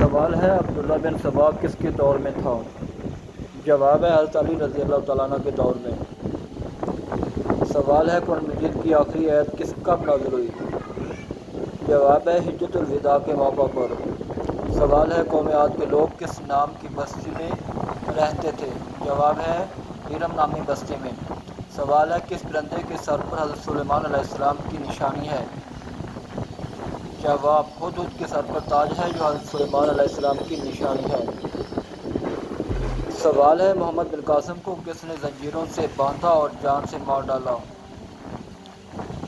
سوال ہے عبداللہ بن ثواب کس کے دور میں تھا؟ جواب ہے حضرت علی رضی اللہ تعالیٰ عنہ کے دور میں۔ سوال ہے قرآن مجید کی آخری آیت کب نازل ہوئی؟ جواب ہے حجۃ الوداع کے موقع پر۔ سوال ہے قوم عاد کے لوگ کس نام کی بستی میں رہتے تھے؟ جواب ہے ارم نامی بستی میں۔ سوال ہے کس پرندے کے سر پر حضرت سلیمان علیہ السلام کی نشانی ہے؟ جواب ہدہد کے سر پر تاج ہے جو حضرت سلیمان علیہ السلام کی نشانی ہے۔ سوال ہے محمد بن قاسم کو کس نے زنجیروں سے باندھا اور جان سے مار ڈالا؟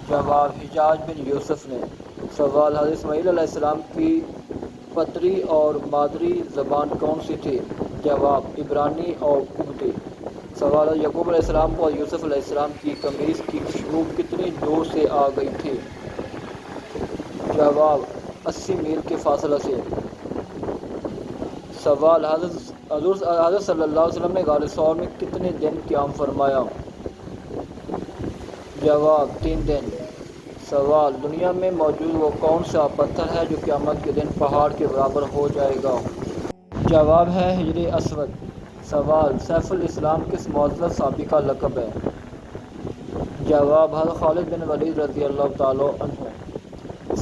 جواب حجاج بن یوسف نے۔ سوال حضرت اسماعیل علیہ السلام کی پدری اور مادری زبان کون سی تھی؟ جواب عبرانی اور قبطی۔ سوال حضرت یعقوب علیہ السلام کو یوسف علیہ السلام کی قمیص کی خوشبو کتنی دور سے آ گئی تھی؟ جواب 80 میل کے فاصلہ سے۔ سوال حضرت صلی اللہ علیہ وسلم نے غار ثور میں کتنے دن قیام فرمایا؟ جواب 3 دن۔ سوال دنیا میں موجود وہ کون سا پتھر ہے جو قیامت کے دن پہاڑ کے برابر ہو جائے گا؟ جواب ہے حجر اسود۔ سوال سیف الاسلام کس معزز صحابی کا لقب ہے؟ جواب حضرت خالد بن ولید رضی اللہ تعالیٰ عنہ۔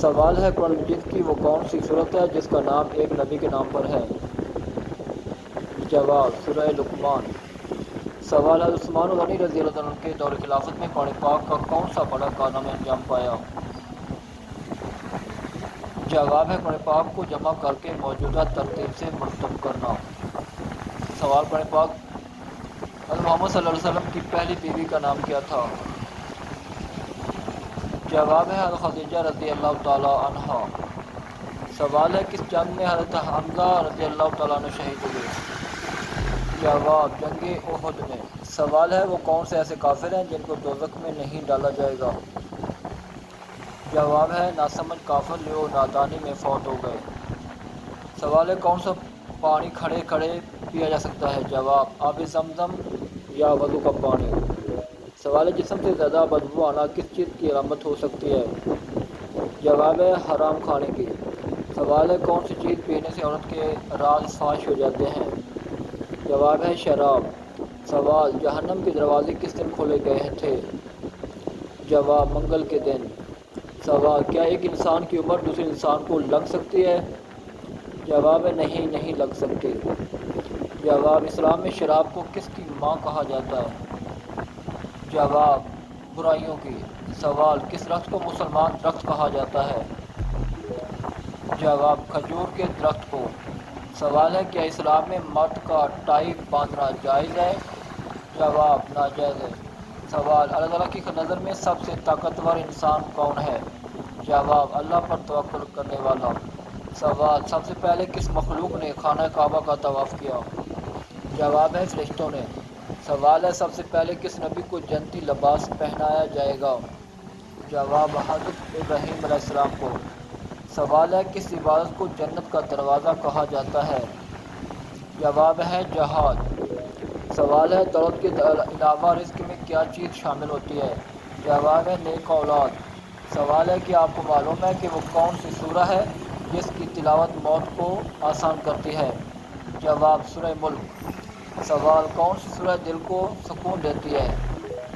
سوال ہے قرآن مجید کی وہ کون سی سورت ہے جس کا نام ایک نبی کے نام پر ہے؟ جواب سورہ لقمان۔ سوال حضرت عثمان غنی رضی اللہ عنہ کے دور خلافت میں قرآن پاک کا کون سا بڑا کارنامہ انجام پایا؟ جواب ہے قرآن پاک کو جمع کر کے موجودہ ترتیب سے مرتب کرنا۔ سوال قرآن پاک حضرت محمد صلی اللہ علیہ وسلم کی پہلی بیوی کا نام کیا تھا؟ جواب ہے حضرت خدیجہ رضی اللہ تعالیٰ عنہا۔ سوال ہے کس جنگ میں حضرت حمزہ رضی اللہ تعالیٰ عنہ شہید ہوئے؟ جواب جنگ احد میں۔ سوال ہے وہ کون سے ایسے کافر ہیں جن کو دوزخ میں نہیں ڈالا جائے گا؟ جواب ہے ناسمجھ کافر جو نادانی میں فوت ہو گئے۔ سوال ہے کون سا پانی کھڑے کھڑے پیا جا سکتا ہے؟ جواب آب زمزم یا وضو کا پانی۔ سوال ہے جسم سے زیادہ بدبو آنا کس چیز کی علامت ہو سکتی ہے؟ جواب ہے حرام کھانے کی۔ سوال ہے کون سی چیز پینے سے عورت کے راز فاش ہو جاتے ہیں؟ جواب ہے شراب۔ سوال جہنم کے دروازے کس دن کھولے گئے تھے؟ جواب منگل کے دن۔ سوال کیا ایک انسان کی عمر دوسرے انسان کو لگ سکتی ہے؟ جواب ہے نہیں لگ سکتی۔ جواب اسلام میں شراب کو کس کی ماں کہا جاتا ہے؟ جواب برائیوں کی۔ سوال کس درخت کو مسلمان درخت کہا جاتا ہے؟ جواب کھجور کے درخت کو۔ سوال ہے کیا اسلام میں مرد کا ٹائی باندھنا جائز ہے؟ جواب ناجائز ہے۔ سوال اللہ تعالیٰ کی نظر میں سب سے طاقتور انسان کون ہے؟ جواب اللہ پر توکل کرنے والا۔ سوال سب سے پہلے کس مخلوق نے خانہ کعبہ کا طواف کیا؟ جواب ہے فرشتوں نے۔ سوال ہے سب سے پہلے کس نبی کو جنتی لباس پہنایا جائے گا؟ جواب حضرت ابراہیم علیہ السلام کو۔ سوال ہے کس عبادت کو جنت کا دروازہ کہا جاتا ہے؟ جواب ہے جہاد۔ سوال ہے دولت کے علاوہ رزق میں کیا چیز شامل ہوتی ہے؟ جواب ہے نیک اولاد۔ سوال ہے کہ آپ کو معلوم ہے کہ وہ کون سی سورہ ہے جس کی تلاوت موت کو آسان کرتی ہے؟ جواب سورہ ملک۔ سوال کون سی سورہ دل کو سکون دیتی ہے؟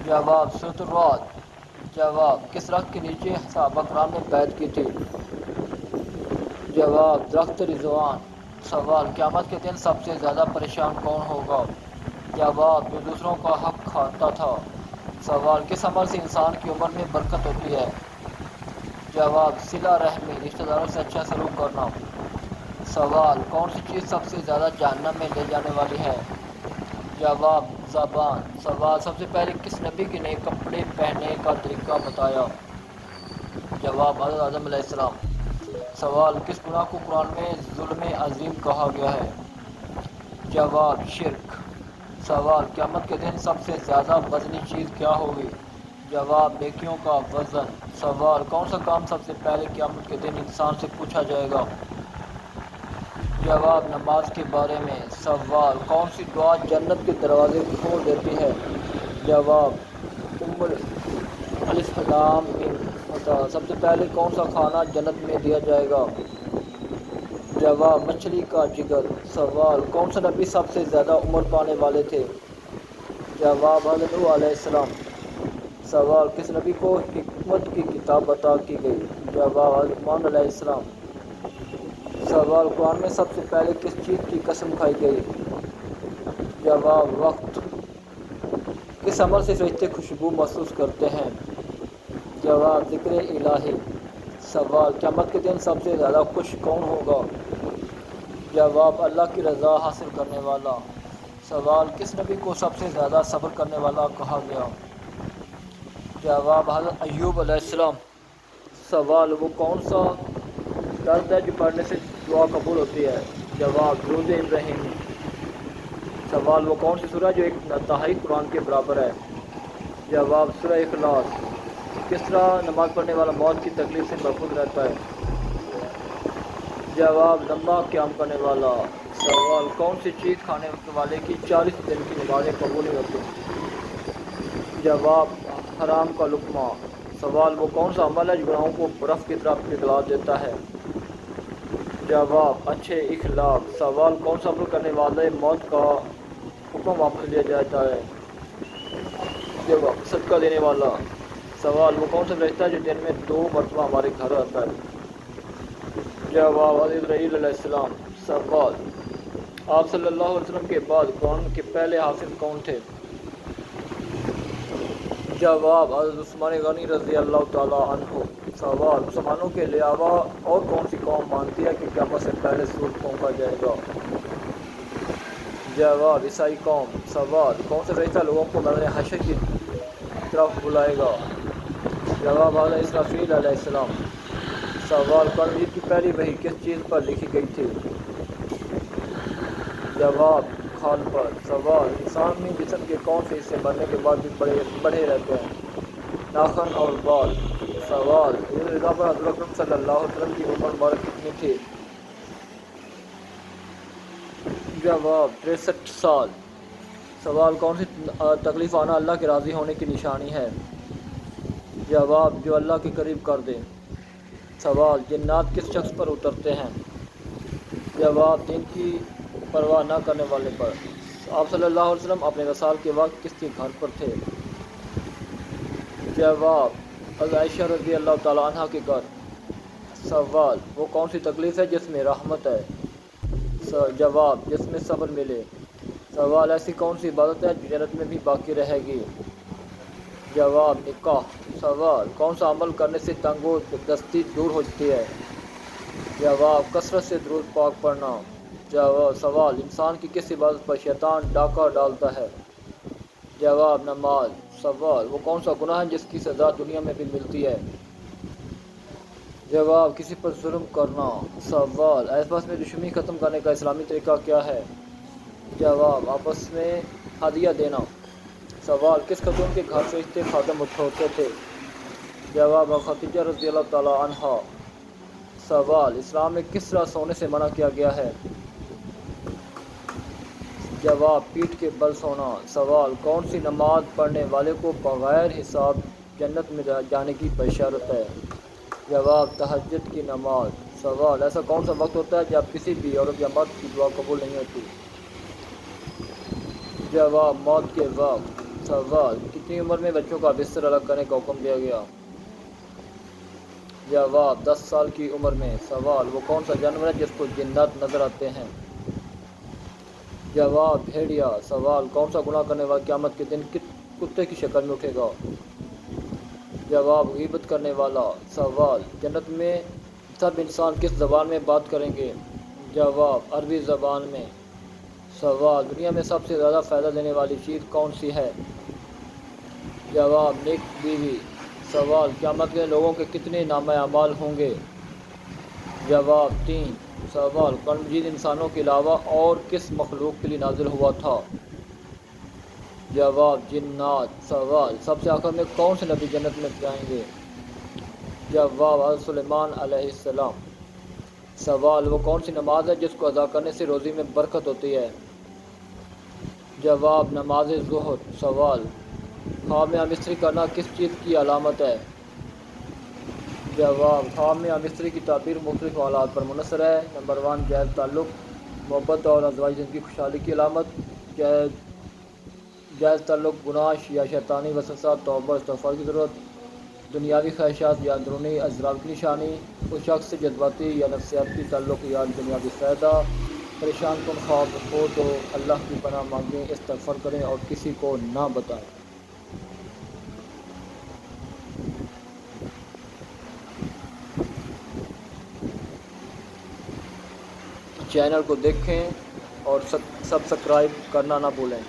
جواب سورۃ الرعد۔ جواب کس درخت کے نیچے صحابہ کرام نے بیعت کی تھی؟ جواب درخت رضوان۔ سوال قیامت کے دن سب سے زیادہ پریشان کون ہوگا؟ جواب جو دوسروں کا حق کھاتا تھا۔ سوال کس عمل سے انسان کی عمر میں برکت ہوتی ہے؟ جواب صلہ رحمی، رشتہ داروں سے اچھا سلوک کرنا۔ سوال کون سی چیز سب سے زیادہ جہنم میں لے جانے والی ہے؟ جواب زبان۔ سوال سب سے پہلے کس نبی کے نے کپڑے پہننے کا طریقہ بتایا؟ جواب حضرت آدم علیہ السلام۔ سوال کس گناہ کو قرآن میں ظلم عظیم کہا گیا ہے؟ جواب شرک۔ سوال قیامت کے دن سب سے زیادہ وزنی چیز کیا ہوگی؟ جواب نیکیوں کا وزن۔ سوال کون سا کام سب سے پہلے قیامت کے دن انسان سے پوچھا جائے گا؟ جواب نماز کے بارے میں۔ سوال کون سی دعا جنت کے دروازے کھول دیتی ہے؟ جواب الف لام میم۔ سب سے پہلے کون سا کھانا جنت میں دیا جائے گا؟ جواب مچھلی کا جگر۔ سوال کون سا نبی سب سے زیادہ عمر پانے والے تھے؟ جواب حضرت نوح علیہ السلام۔ سوال کس نبی کو حکمت کی کتاب عطا کی گئی؟ جواب حضرت لقمان علیہ السلام۔ سوال قرآن میں سب سے پہلے کس چیز کی قسم کھائی گئی؟ جواب وقت۔ کس عمل سے فرشتے خوشبو محسوس کرتے ہیں؟ جواب ذکر الہی۔ سوال قیامت کے دن سب سے زیادہ خوش کون ہوگا؟ جواب اللہ کی رضا حاصل کرنے والا۔ سوال کس نبی کو سب سے زیادہ صبر کرنے والا کہا گیا؟ جواب حضرت ایوب علیہ السلام۔ سوال وہ کون سا درد ہے جو پڑھنے سے دعا قبول ہوتی ہے؟ جواب درود ابراہیمی۔ سوال وہ کون سی سورہ جو ایک تہائی قرآن کے برابر ہے؟ جواب سورہ اخلاص۔ کس طرح نماز پڑھنے والا موت کی تکلیف سے محفوظ رہتا ہے؟ جواب لمبا قیام کرنے والا۔ سوال کون سی چیز کھانے والے کی 40 دن کی نمازیں قبول نہیں ہوتی؟ جواب حرام کا لقمہ۔ سوال وہ کون سا عمل ہے جو گناہوں کو برف کی طرح پگھلا دیتا ہے؟ جواب اچھے اخلاق۔ سوال کون سا عمل کرنے والے موت کا حکم واپس لیا جاتا ہے؟ جواب صدقہ دینے والا۔ سوال وہ کون سا فرشتہ ہے جو دن میں 2 مرتبہ ہمارے گھر آتا ہے؟ جواب حضرت جبرائیل علیہ السلام۔ سوال آپ صلی اللہ علیہ وسلم کے بعد قرآن کے پہلے حافظ کون تھے؟ جواب حضرت عثمان غنی رضی اللہ تعالیٰ عنہ۔ سوال مسلمانوں کے علاوہ اور کون سی قوم مانتی ہے کہ قیامت سے پہلے سورج پھونکا جائے گا؟ جواب عیسائی قوم۔ سوال کون سے فرشتہ لوگوں کو میدان حشر کی طرف بلائے گا؟ جواب حضرت اسرافیل علیہ السلام۔ سوال قرآن مجید کی پہلی وحی کس چیز پر لکھی گئی تھی؟ جواب کھال پر۔ سوال انسانی جسم کے کون سے حصے مرنے کے بعد بھی بڑھے رہتے ہیں؟ ناخن اور بال۔ سوال عید الاضحیٰ پر حضور اکرم صلی اللہ علیہ وسلم کی عمر مبارک کتنی تھی؟ جواب 63 سال۔ سوال کون سی تکلیف آنا اللہ کے راضی ہونے کی نشانی ہے؟ جواب جو اللہ کے قریب کر دے۔ سوال جنات کس شخص پر اترتے ہیں؟ جواب دین کی پرواہ نہ کرنے والے پر۔ آپ صلی اللہ علیہ وسلم اپنے وصال کے وقت کس کے گھر پر تھے؟ جواب حضرت عائشہ رضی اللہ تعالیٰ عنہ کے گھر۔ سوال وہ کون سی تکلیف ہے جس میں رحمت ہے؟ جواب جس میں صبر ملے۔ سوال ایسی کون سی عبادت ہے جو جنت میں بھی باقی رہے گی؟ جواب نکاح۔ سوال کون سا عمل کرنے سے تنگ و دستی دور ہوتی ہے؟ جواب کثرت سے درود پاک پڑھنا۔ سوال انسان کی کس عبادت پر شیطان ڈاکہ ڈالتا ہے؟ جواب نماز۔ سوال وہ کون سا گناہ ہے جس کی سزا دنیا میں بھی ملتی ہے؟ جواب کسی پر ظلم کرنا۔ سوال آپس میں دشمنی ختم کرنے کا اسلامی طریقہ کیا ہے؟ جواب آپس میں ہدیہ دینا۔ سوال کس خاتون کے گھر فرشتے خادم ہوتے تھے؟ جواب خدیجہ رضی اللہ تعالیٰ عنہا۔ سوال اسلام میں کس طرح سونے سے منع کیا گیا ہے؟ جواب پیٹھ کے بل سونا۔ سوال کون سی نماز پڑھنے والے کو بغیر حساب جنت میں جانے کی بشارت ہے؟ جواب تہجد کی نماز۔ سوال ایسا کون سا وقت ہوتا ہے جب کسی بھی عورت یا مرد کی دعا قبول نہیں ہوتی؟ جواب موت کے وقت۔ سوال کتنی عمر میں بچوں کا بستر الگ کرنے کا حکم دیا گیا؟ جواب 10 سال کی عمر میں۔ سوال وہ کون سا جانور ہے جس کو جنات نظر آتے ہیں؟ جواب بھیڑیا۔ سوال کون سا گناہ کرنے والا قیامت کے دن کتے کی شکل میں اٹھے گا؟ جواب غیبت کرنے والا۔ سوال جنت میں سب انسان کس زبان میں بات کریں گے؟ جواب عربی زبان میں۔ سوال دنیا میں سب سے زیادہ فائدہ دینے والی چیز کون سی ہے؟ جواب نیک بیوی۔ سوال قیامت کے لوگوں کے کتنے نامہ اعمال ہوں گے؟ جواب 3۔ سوال قرآن مجید انسانوں کے علاوہ اور کس مخلوق کے لیے نازل ہوا تھا؟ جواب جنات۔ سوال سب سے آخر میں کون سے نبی جنت میں جائیں گے؟ جواب حضرت سلیمان علیہ السلام۔ سوال وہ کون سی نماز ہے جس کو ادا کرنے سے روزی میں برکت ہوتی ہے؟ جواب نماز ظہر۔ سوال خواب میں مصری کرنا کس چیز کی علامت ہے؟ جواب: حام یا مصری کی تعبیر مختلف حالات پر منحصر ہے۔ نمبر 1، جائز تعلق، محبت اور ازواجی زندگی خوشحالی کی علامت۔ جائز تعلق گناہ یا شیطانی وسوسہ، توبہ استغفار کی ضرورت۔ دنیاوی خواہشات یا اندرونی اضطراب کی نشانی، اس شخص سے جذباتی یا نفسیاتی تعلق یا دنیاوی فائدہ۔ پریشان کن خواب ہو تو اللہ کی پناہ مانگیں، استغفار کریں اور کسی کو نہ بتائیں۔ چینل کو دیکھیں اور سبسکرائب کرنا نہ بھولیں۔